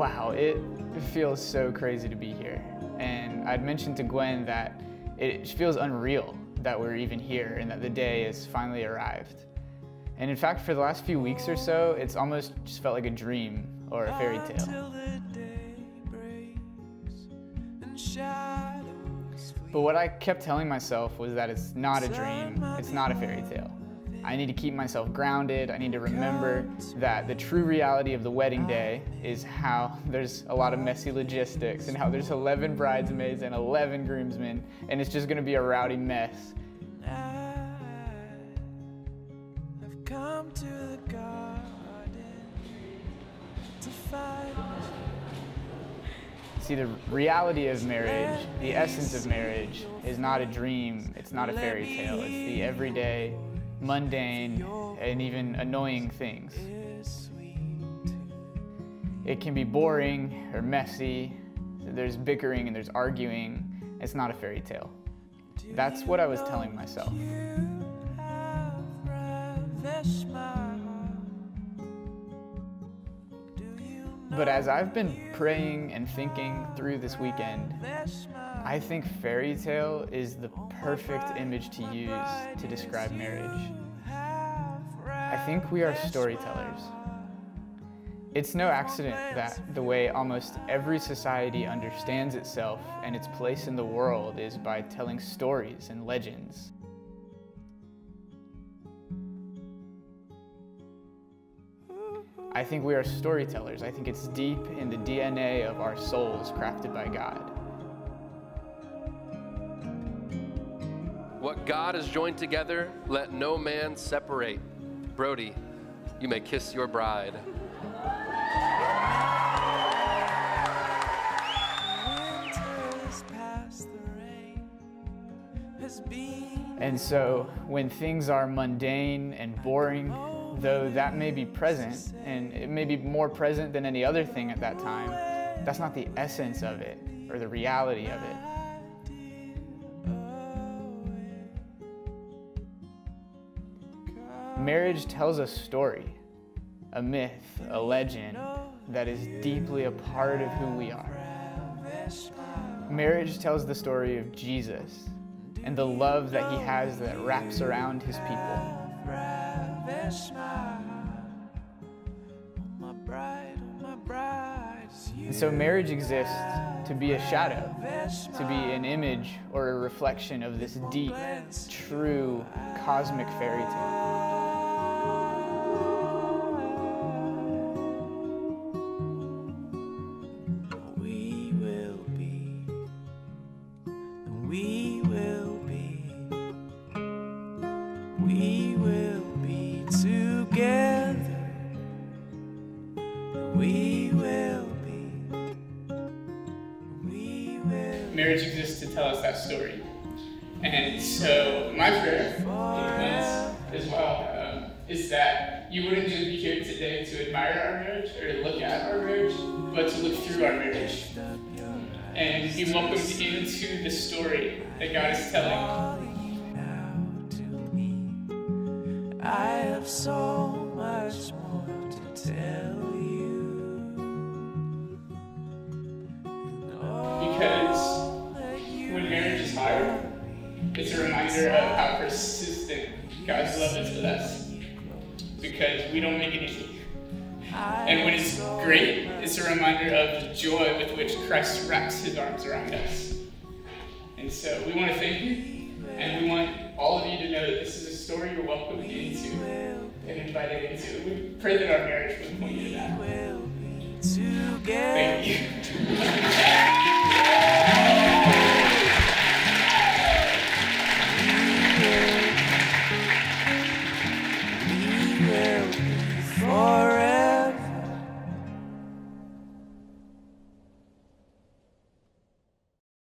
Wow, it feels so crazy to be here. And I'd mentioned to Gwen that it feels unreal that we're even here and that the day has finally arrived. And in fact, for the last few weeks or so, it's almost just felt like a dream or a fairy tale. But what I kept telling myself was that it's not a dream, it's not a fairy tale. I need to keep myself grounded. I need to remember that the true reality of the wedding day is how there's a lot of messy logistics and how there's 11 bridesmaids and 11 groomsmen, and it's just gonna be a rowdy mess. I've come to the garden to find. See, the reality of marriage, the essence of marriage, is not a dream, it's not a fairy tale, it's the everyday, mundane, and even annoying things. It can be boring or messy, there's bickering and there's arguing. It's not a fairy tale. That's what I was telling myself. But as I've been praying and thinking through this weekend, I think fairy tale is the perfect image to use to describe marriage. I think we are storytellers. It's no accident that the way almost every society understands itself and its place in the world is by telling stories and legends. I think we are storytellers. I think it's deep in the DNA of our souls crafted by God. What God has joined together, let no man separate. Brodie, you may kiss your bride. And so when things are mundane and boring, though that may be present, and it may be more present than any other thing at that time, that's not the essence of it or the reality of it. Marriage tells a story, a myth, a legend that is deeply a part of who we are. Marriage tells the story of Jesus and the love that he has that wraps around his people. And so marriage exists to be a shadow, to be an image or a reflection of this deep, true, cosmic fairy tale. We will be together. We will be. Marriage exists to tell us that story. And so my prayer, as well, is that you wouldn't just be here today to admire our marriage or to look at our marriage, but to look through our marriage and be welcomed into the story that God is telling. I have so much more to tell you. Because when marriage is hard, it's a reminder of how persistent God's love is with us. Because we don't make it easy. And when it's great, it's a reminder of the joy with which Christ wraps his arms around us. And so we want to thank you, and we want all of you to know that this is a story you're welcomed into and invited into. We pray that our marriage would point you to that. Thank you.